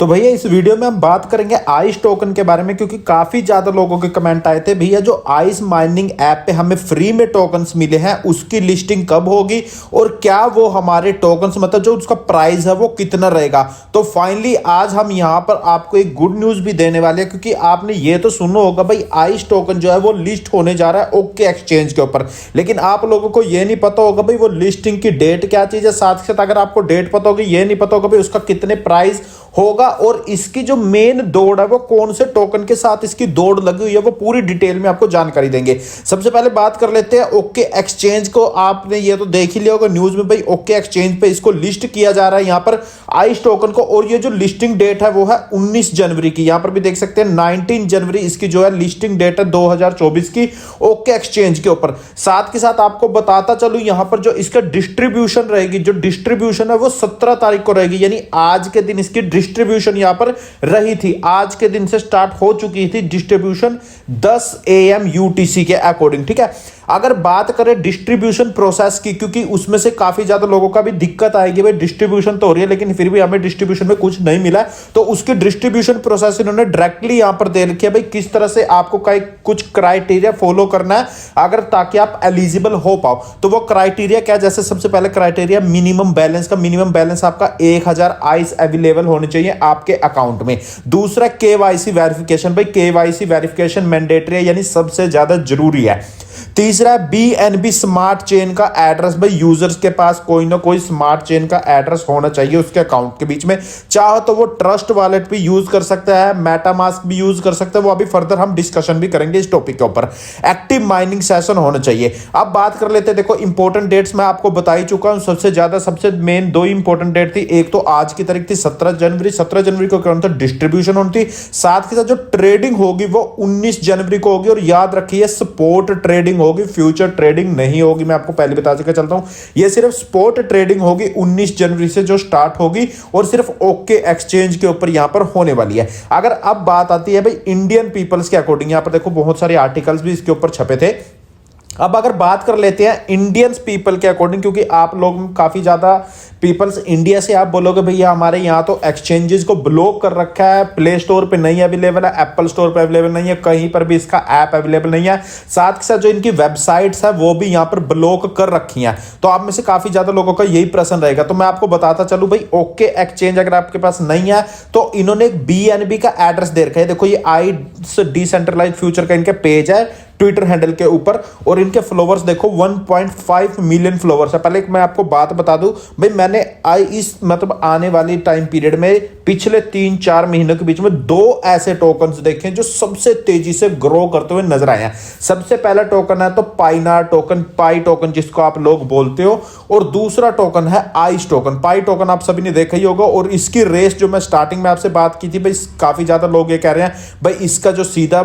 तो भैया इस वीडियो में हम बात करेंगे आइस टोकन के बारे में, क्योंकि काफी ज्यादा लोगों के कमेंट आए थे भैया जो आइस माइनिंग ऐप पे हमें फ्री में टोकन्स मिले हैं उसकी लिस्टिंग कब होगी और क्या वो हमारे टोकन्स मतलब जो उसका प्राइस है वो कितना रहेगा। तो फाइनली आज हम यहाँ पर आपको एक गुड न्यूज भी देने वाले हैं, क्योंकि आपने ये तो सुना होगा भाई आइस टोकन जो है वो लिस्ट होने जा रहा है ओके एक्सचेंज के ऊपर, लेकिन आप लोगों को ये नहीं पता होगा भाई वो लिस्टिंग की डेट क्या चीज है। साथ ही साथ अगर आपको डेट पता होगी ये नहीं पता होगा भाई उसका कितने प्राइस होगा और इसकी जो मेन दौड़ है वो कौन से टोकन के साथ इसकी दौड़ लगी हुई है वो पूरी डिटेल में आपको जानकारी देंगे। सबसे पहले बात कर लेते हैं ओके एक्सचेंज को। आपने ये तो देख ही लिया होगा न्यूज में भाई ओके एक्सचेंज पे इसको लिस्ट किया जा रहा है यहाँ पर आइस टोकन को, और ये जो लिस्टिंग डेट है वो है 19 जनवरी की। यहां पर भी देख सकते हैं 19 जनवरी इसकी जो है लिस्टिंग डेट है 2024 की ओके एक्सचेंज के ऊपर। साथ के साथ आपको बताता चलूं यहां पर जो इसका डिस्ट्रीब्यूशन रहेगी, जो डिस्ट्रीब्यूशन है वो 17 तारीख को रहेगी, यानी आज के दिन इसकी डिस्ट्रीब्यूशन यहां पर रही थी। आज के दिन से स्टार्ट हो चुकी थी डिस्ट्रीब्यूशन 10 AM UTC के अकॉर्डिंग। ठीक है, अगर बात करें डिस्ट्रीब्यूशन प्रोसेस की, क्योंकि उसमें से काफी ज्यादा लोगों का भी दिक्कत आएगी भाई डिस्ट्रीब्यूशन तो हो रही है लेकिन फिर भी हमें डिस्ट्रीब्यूशन में कुछ नहीं मिला, तो उसकी डिस्ट्रीब्यूशन प्रोसेस इन्होंने डायरेक्टली यहां पर दे रखी है भाई किस तरह से आपको कुछ क्राइटेरिया फॉलो करना है अगर ताकि आप एलिजिबल हो पाओ। तो वो क्राइटेरिया क्या, जैसे सबसे पहले क्राइटेरिया मिनिमम बैलेंस का, मिनिमम बैलेंस आपका 1000 आइस अवेलेबल होने चाहिए आपके अकाउंट में। दूसरा केवाईसी वेरिफिकेशन, भाई केवाईसी वेरिफिकेशन मैंडेटरी है यानी सबसे ज्यादा जरूरी है। तीसरा BNB स्मार्ट चेन का एड्रेस, भाई यूजर्स के पास कोई ना कोई स्मार्ट चेन का एड्रेस होना चाहिए उसके अकाउंट के बीच में। चाहो तो वो ट्रस्ट वॉलेट भी यूज कर सकता है, मेटामास्क भी यूज कर सकता है, वो अभी फर्दर हम डिस्कशन भी करेंगे इस टॉपिक के ऊपर। एक्टिव माइनिंग सेशन होना चाहिए। अब बात कर लेते हैं, देखो इंपॉर्टेंट डेट्स मैं आपको बता ही चुका हूं, सबसे मेन दो इंपॉर्टेंट डेट थी। एक तो आज की तारीख थी 17 जनवरी, 17 जनवरी को कौन था डिस्ट्रीब्यूशन होनी थी। साथ के साथ जो ट्रेडिंग होगी वो 19 जनवरी को होगी, और याद रखिए स्पॉट ट्रेडिंग होगी, फ्यूचर ट्रेडिंग नहीं होगी। मैं आपको पहले बता के चलता हूं ये सिर्फ स्पॉट ट्रेडिंग होगी 19 जनवरी से जो स्टार्ट होगी और सिर्फ ओके एक्सचेंज के ऊपर यहां पर होने वाली है। अगर अब बात आती है भाई इंडियन पीपल्स के अकॉर्डिंग, यहां पर देखो बहुत सारे आर्टिकल्स भी इसके ऊपर छपे थे। अब अगर बात कर लेते हैं इंडियंस पीपल के अकॉर्डिंग, क्योंकि आप लोग काफी ज्यादा पीपल्स इंडिया से आप बोलोगे भैया हमारे यहाँ तो एक्सचेंजेस को ब्लॉक कर रखा है, प्ले स्टोर पे नहीं अवेलेबल है, एप्पल स्टोर पे अवेलेबल नहीं है, कहीं पर भी इसका ऐप अवेलेबल नहीं है। साथ के साथ जो इनकी वेबसाइट्स है वो भी यहाँ पर ब्लॉक कर रखी हैं। तो आप में से काफी ज्यादा लोगों का यही प्रश्न रहेगा, तो मैं आपको बताता चलूं भाई ओके एक्सचेंज अगर आपके पास नहीं है तो इन्होंने एक BNB का एड्रेस दे रखा है। देखो ये आइस डिसेंट्रलाइज्ड फ्यूचर का इनका पेज है ट्विटर हैंडल के ऊपर, और इनके फॉलोवर्स देखो 1.5 मिलियन फॉलोवर्स है। पहले मैं आपको बात बता दूं भाई मैंने इस मतलब आने वाली टाइम पीरियड में पिछले 3-4 महीनों के बीच में 2 ऐसे टोकन्स देखे हैं जो सबसे तेजी से ग्रो करते हुए नजर आए हैं। सबसे पहला टोकन है तो पाइनार टोकन, पाई टोकन जिसको आप लोग बोलते हो, और दूसरा टोकन है आइस टोकन। पाई टोकन आप सभी ने देखा ही होगा, और इसकी रेस जो मैं स्टार्टिंग में आपसे बात की थी भाई काफी ज्यादा लोग ये कह रहे हैं भाई इसका जो सीधा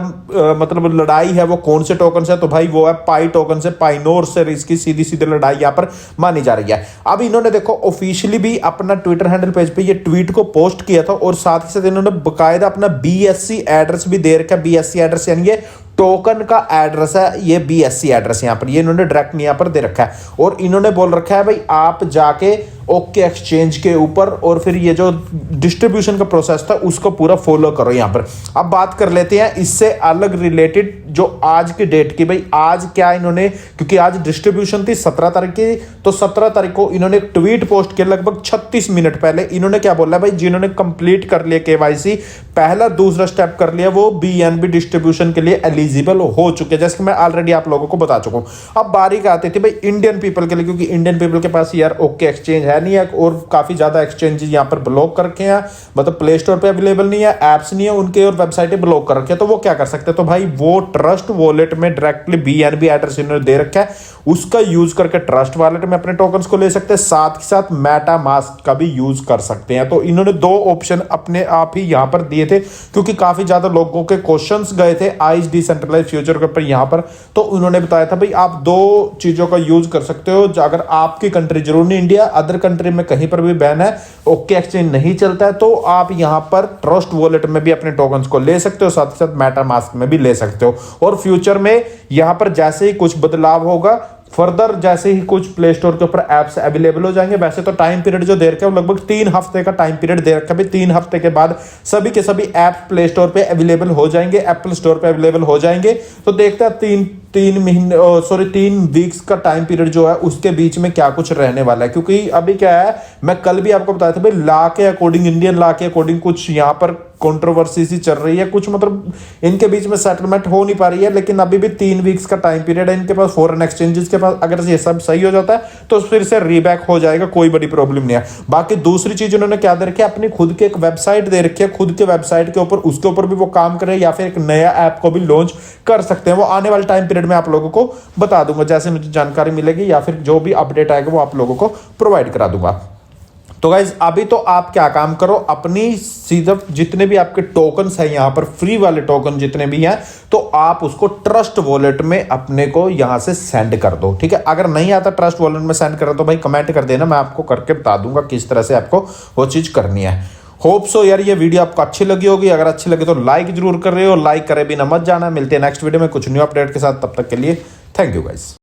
मतलब लड़ाई है वो कौन से टोकन से, तो भाई वो है पाई टोकन से, पाइनोर से इसकी सीधी सीधी लड़ाई यहां पर मानी जा रही है। अब इन्होंने देखो ऑफिशियली भी अपना ट्विटर हैंडल पेज पे ये ट्वीट को पोस्ट किया था, और साथ ही साथ इन्होंने बकायदा अपना BSC एड्रेस भी दे रखा है। BSC एड्रेस यानी ये टोकन का एड्रेस है, ये BSC एड्रेस यहां पर ये इन्होंने डायरेक्ट यहां पर दे रखा है, और इन्होंने बोल रखा है भाई आप जाके ओके एक्सचेंज के ऊपर और फिर ये जो डिस्ट्रीब्यूशन का प्रोसेस था उसको पूरा फॉलो करो यहां पर। अब बात कर लेते हैं इससे अलग रिलेटेड जो आज की डेट की, भाई आज क्या इन्होंने, क्योंकि आज डिस्ट्रीब्यूशन थी 17 तारीख की, तो 17 तारीख को इन्होंने एक ट्वीट पोस्ट किया लगभग 36 मिनट पहले। इन्होंने क्या बोला भाई जिन्होंने कंप्लीट कर लिया KYC, पहला दूसरा स्टेप कर लिया, वो BNB डिस्ट्रीब्यूशन के लिए एलिजिबल हो चुके, जैसे कि मैं ऑलरेडी आप लोगों को बता चुका हूं। अब बारी आती थी भाई इंडियन पीपल के लिए, क्योंकि इंडियन पीपल के पास यार ओके एक्सचेंज है नहीं है, और काफी ज्यादा एक्सचेंजेस यहां पर ब्लॉक करके हैं, मतलब प्ले स्टोर पे अवेलेबल नहीं है, एप्स नहीं है उनके, और वेबसाइटें ब्लॉक कर रखे हैं। तो वो क्या कर सकते हैं, तो भाई वो ट्रस्ट वॉलेट में डायरेक्टली BNB एड्रेस इन्होंने दे रखा है, उसका यूज करके ट्रस्ट वॉलेट में अपने टोकन्स को ले सकते हैं, साथ ही साथ मेटामास्क का भी यूज कर सकते हैं। तो इन्होंने 2 ऑप्शन अपने आप ही यहां पर दिए थे, क्योंकि काफी ज्यादा लोगों के क्वेश्चंस गए थे आइस डिसेंट्रलाइज्ड फ्यूचर के ऊपर यहां पर, तो उन्होंने बताया था भाई आप 2 चीजों का यूज कर सकते हो। अगर आपकी कंट्री, जरूर नहीं इंडिया, अदर कंट्री में कहीं पर भी बैन है, ओके एक्सचेंज नहीं चलता है, तो आप यहां पर ट्रस्ट वॉलेट में भी अपने टोकन्स को ले सकते हो, साथ ही साथ मेटामास्क में भी ले सकते हो। और फ्यूचर में यहां पर जैसे ही कुछ बदलाव होगा फर्दर जैसे ही कुछ प्ले स्टोर के ऊपर ऐप्स अवेलेबल हो जाएंगे, वैसे तो टाइम पीरियड जो दे रखा है वो लगभग 3 हफ्ते का टाइम पीरियड दे रखा है। 3 हफ्ते के बाद सभी के सभी ऐप प्ले स्टोर पे अवेलेबल हो जाएंगे, एप्पल स्टोर पे अवेलेबल हो जाएंगे। तो देखते हैं 3 वीक्स का टाइम पीरियड जो है उसके बीच में क्या कुछ रहने वाला है। क्योंकि अभी क्या है, मैं कल भी आपको बताया था भाई, लॉ के अकॉर्डिंग, इंडियन लॉ के अकॉर्डिंग कुछ यहाँ पर कंट्रोवर्सी सी चल रही है, कुछ मतलब इनके बीच में सेटलमेंट हो नहीं पा रही है। लेकिन अभी भी 3 वीक्स का टाइम पीरियड है इनके पास, फॉरेन एक्सचेंजेस के पास। अगर ये सब सही हो जाता है तो फिर से रीबैक हो जाएगा, कोई बड़ी प्रॉब्लम नहीं है। बाकी दूसरी चीज उन्होंने क्या दे रखी है, अपनी खुद की एक वेबसाइट दे रखी है, खुद के वेबसाइट के ऊपर, उसके ऊपर भी वो काम करे या फिर एक नया ऐप को भी लॉन्च कर सकते हैं। वो आने वाले टाइम पीरियड में आप लोगों को बता दूंगा, जैसे मुझे जानकारी मिलेगी या फिर जो भी अपडेट आएगा वो आप लोगों को प्रोवाइड करा दूंगा। तो गाइज अभी तो आप क्या काम करो, अपनी सिर्फ जितने भी आपके टोकन्स हैं यहां पर, फ्री वाले टोकन जितने भी हैं, तो आप उसको ट्रस्ट वॉलेट में अपने को यहां से सेंड कर दो। ठीक है, अगर नहीं आता ट्रस्ट वॉलेट में सेंड करो तो भाई कमेंट कर देना, मैं आपको करके बता दूंगा किस तरह से आपको वो चीज करनी है। होप सो यार ये वीडियो आपको अच्छी लगी होगी। अगर अच्छी लगी तो लाइक जरूर कर रहे हो, लाइक करे बिना मत जाना। मिलते हैं नेक्स्ट वीडियो में कुछ न्यू अपडेट के साथ, तब तक के लिए थैंक यू गाइस।